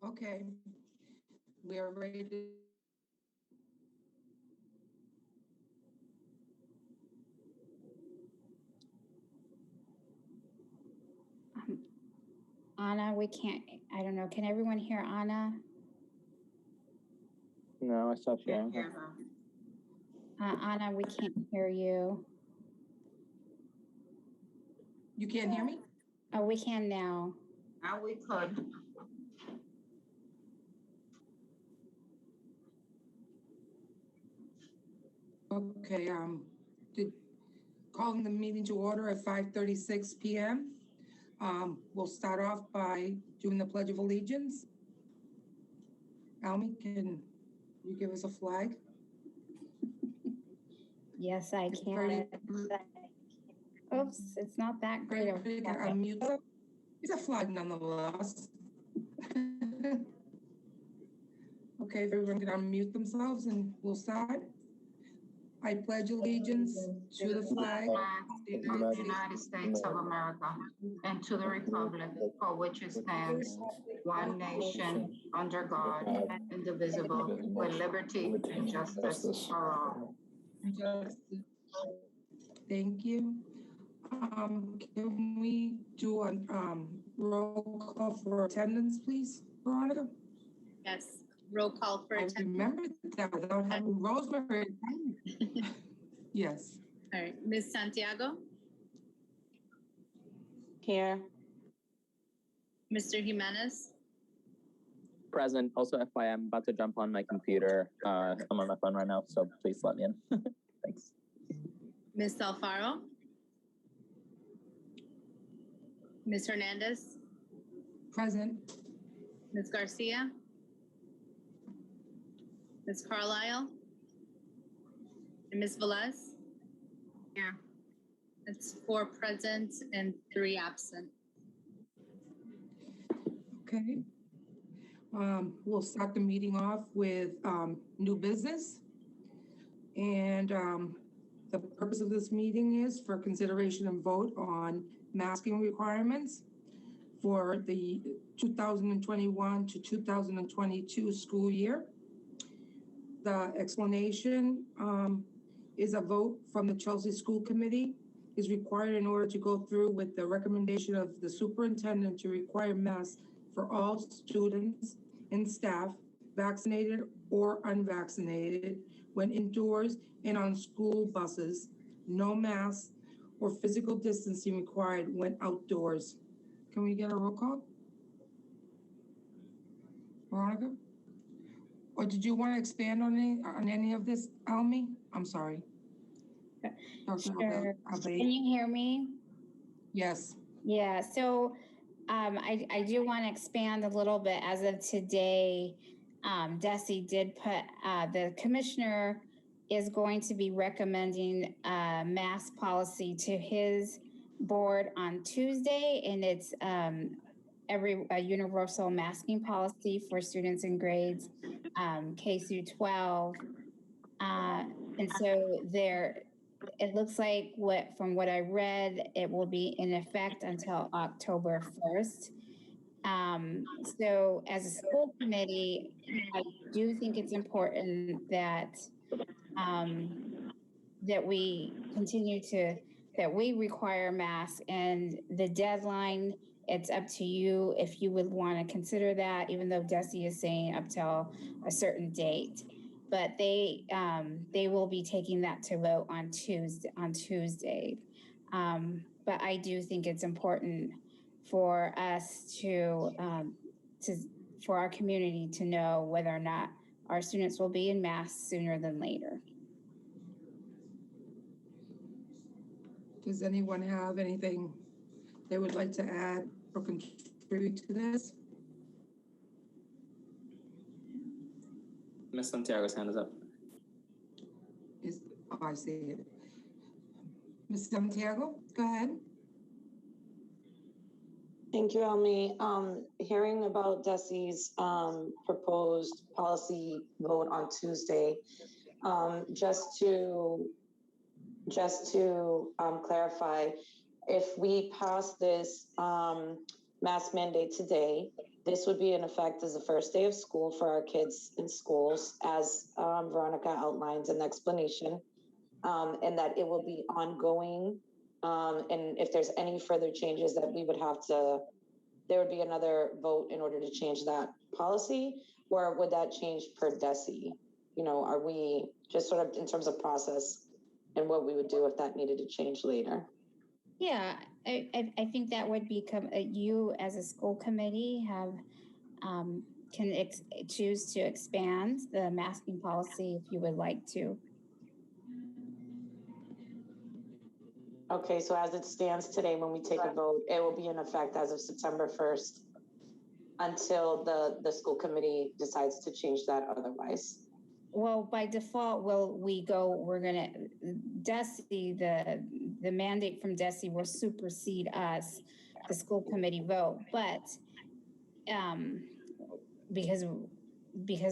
Okay, we are ready to. Anna, we can't, I don't know, can everyone hear Anna? No, I stopped sharing. Anna, we can't hear you. You can't hear me? Oh, we can now. Now we could. Okay, calling the meeting to order at 5:36 p.m. We'll start off by doing the Pledge of Allegiance. Almy, can you give us a flag? Yes, I can. Oops, it's not that great. It's a flag nonetheless. Okay, if everyone can unmute themselves and we'll start. I pledge allegiance to the flag of the United States of America and to the republic for which it stands, one nation, under God, indivisible, with liberty and justice for all. Thank you. Can we do a roll call for attendance, please, Veronica? Yes, roll call for I attendance. remember that without having Rosemary. Yes. All right, Ms. Santiago, Here. Mr. Jimenez, Present. Also, FYI, I'm about to jump on my computer. I'm on my phone right now, so please let me in. Thanks. Ms. Alfaro, Ms. Hernandez, Present. Ms. Garcia, Ms. Carlisle, and Ms. Velez. Here. It's 4 present and 3 absent. Okay. We'll start the meeting off with new business. And the purpose of this meeting is for consideration and vote on masking requirements for the 2021 to 2022 school year. The explanation is a vote from the Chelsea School Committee is required in order to go through with the recommendation of the superintendent to require masks for all students and staff, vaccinated or unvaccinated, when indoors and on school buses. No masks or physical distancing required when outdoors. Can we get a roll call? Veronica? Or did you want to expand on any of this, Almy? I'm sorry. Sure. Can you hear me? Yes. Yeah, so I do want to expand a little bit. As of today, Desi did put, the commissioner is going to be recommending a mask policy to his board on Tuesday, and it's a universal masking policy for students in grades K through 12. And so it looks like from what I read, it will be in effect until October 1st. So as a school committee, I do think it's important that that we that we require masks, and the deadline, it's up to you if you would want to consider that, even though Desi is saying up till a certain date. But they will be taking that to vote on Tuesday. But I do think it's important for us for our community to know whether or not our students will be in masks sooner than later. Does anyone have anything they would like to add or contribute to this? Ms. Santiago's hand is up. I see it. Ms. Santiago, go ahead. Thank you, Almy. Hearing about Desi's proposed policy vote on Tuesday, just to clarify, if we pass this mask mandate today, this would be in effect as the first day of school for our kids in schools, as Veronica outlines in the explanation, and that it will be ongoing. And if there's any further changes that we would have to, there would be another vote in order to change that policy, or would that change per DESI? You know, are we just sort of in terms of process and what we would do if that needed to change later? Yeah, I think that would become, you as a school committee have, can choose to expand the masking policy if you would like to. Okay, so as it stands today, when we take a vote, it will be in effect as of September 1st until the school committee decides to change that otherwise. Well, by default, we're gonna, DESI, the mandate from DESI will supersede us, the school committee vote, but because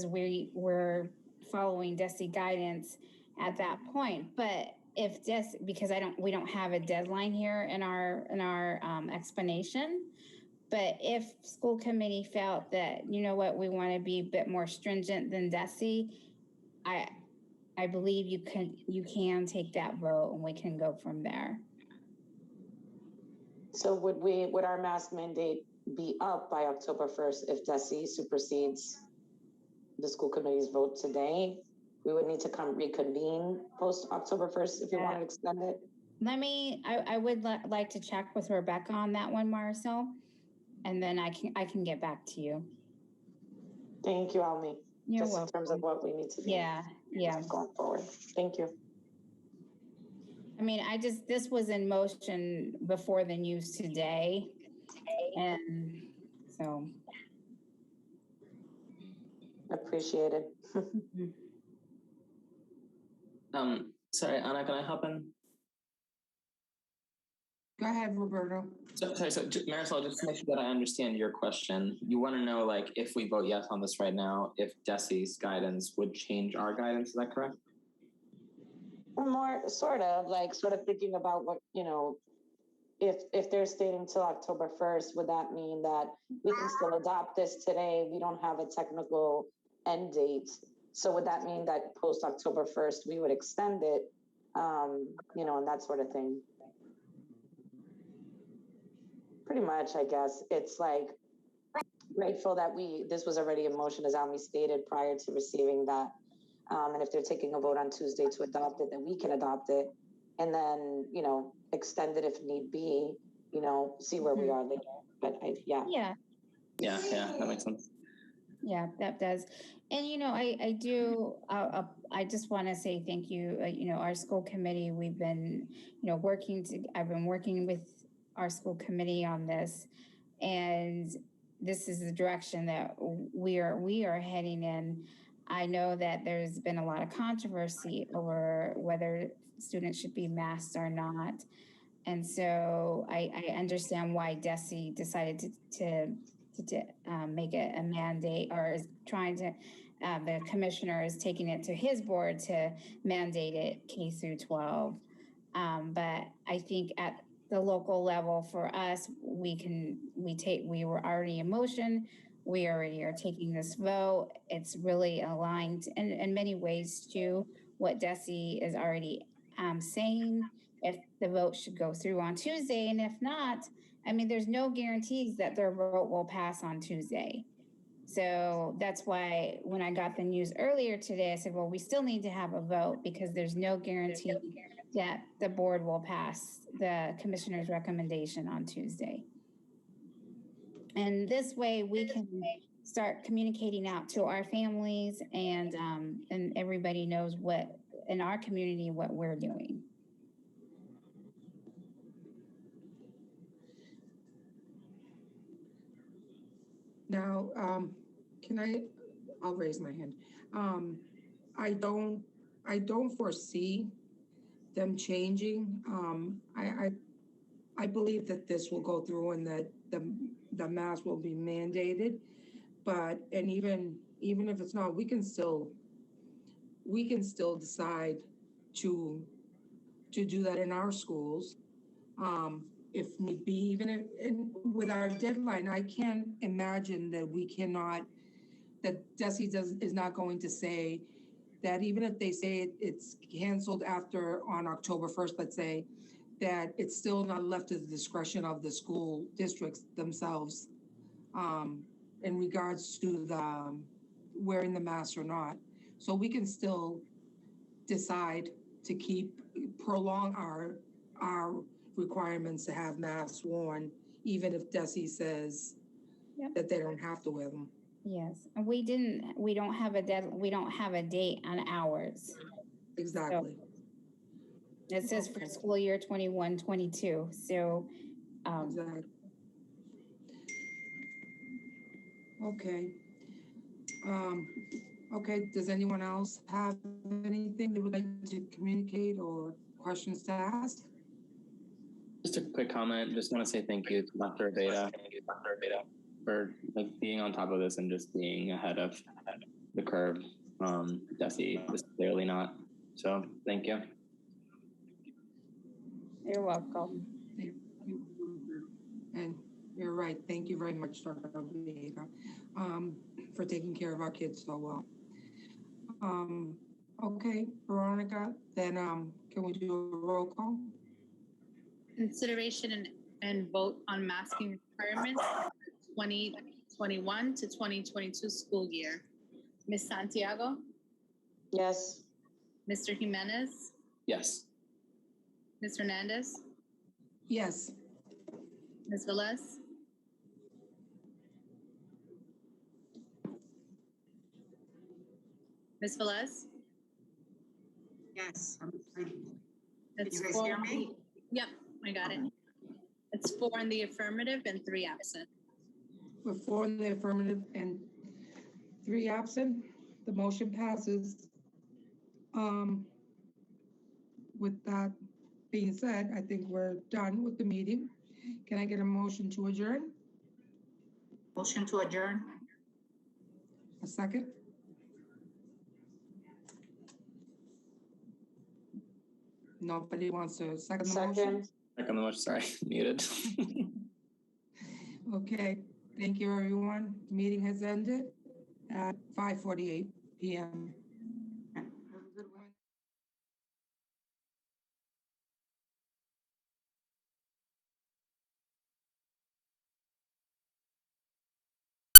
we're following DESI guidance at that point. But if because we don't have a deadline here in our explanation. But if school committee felt that, you know what, we want to be a bit more stringent than DESI, I believe you can take that vote and we can go from there. So would our mask mandate be up by October 1st if DESI supersedes the school committee's vote today? We would need to reconvene post October 1st if you want to extend it. I would like to check with Rebecca on that one, Marcel, and then I can get back to you. Thank you, Almi. You're Just welcome. in terms of what we need to do. Yeah. Going forward. Thank you. I mean, this was in motion before the news today. And so. Appreciate it. Sorry, Anna, can I hop in? Go ahead, Roberto. So Marisol, just to make sure that I understand your question, you want to know, like, if we vote yes on this right now, if DESI's guidance would change our guidance, is that correct? More sort of thinking about what, you know, if they're stating till October 1st, would that mean that we can still adopt this today? We don't have a technical end date. So would that mean that post October 1st, we would extend it, you know, and that sort of thing? Pretty much, I guess. It's like grateful that this was already in motion, as Almi stated, prior to receiving that. And if they're taking a vote on Tuesday to adopt it, then we can adopt it. And then, you know, extend it if need be, you know, see where we are later. But yeah, that makes sense. Yeah, that does. And, you know, I just want to say thank you. You know, our school committee, we've been, you know, I've been working with our school committee on this, and this is the direction that we are heading in. I know that there's been a lot of controversy over whether students should be masked or not. And so I understand why DESI decided to make it a mandate, or is trying to, the commissioner is taking it to his board to mandate it K through 12. But I think at the local level for us, we were already in motion. We already are taking this vote. It's really aligned in many ways to what DESI is already saying, if the vote should go through on Tuesday. And if not, I mean, there's no guarantees that their vote will pass on Tuesday. So that's why when I got the news earlier today, I said, well, we still need to have a vote because there's no guarantee that the board will pass the commissioner's recommendation on Tuesday. And this way we can start communicating out to our families, and everybody knows what in our community, what we're doing. Now, I'll raise my hand. I don't foresee them changing. I believe that this will go through and that the mask will be mandated, and even if it's not, we can still decide to do that in our schools. if need be, even if, and with our deadline, I can't imagine that we cannot, that DESI is not going to say that even if they say it's canceled after on October 1st, let's say, that it's still not left to the discretion of the school districts themselves in regards to the wearing the mask or not. So we can still decide to prolong our requirements to have masks worn, even if DESI says Yep. that they don't have to wear them. Yes, and we don't have a we don't have a date on ours. Exactly. It says for school year 21-22. So, Exactly. Okay. Okay, does anyone else have anything they would like to communicate or questions to ask? Just a quick comment. Just want to say thank you to Dr. Beta for like being on top of this and just being ahead of the curve. DESI is clearly not. So thank you. you're welcome. And you're right. Thank you very much, Dr. Vega, for taking care of our kids so well. Okay, Veronica, then can we do a roll call? Consideration and vote on masking requirements 2021 to 2022 school year. Ms. Santiago, Yes. Mr. Jimenez, Yes. Ms. Hernandez, Yes. Ms. Velez, Ms. Velez. Yes, I'm sorry. That's you guys four hear in me? the- Yep, I got it. It's 4 in the affirmative and 3 absent. With 4 in the affirmative and 3 absent, the motion passes. With that being said, I think we're done with the meeting. Can I get a motion to adjourn? Motion to adjourn. A second? Nobody wants to second the motion? Second. Second the motion. Sorry, muted. Okay, thank you, everyone. Meeting has ended at 5:48 p.m.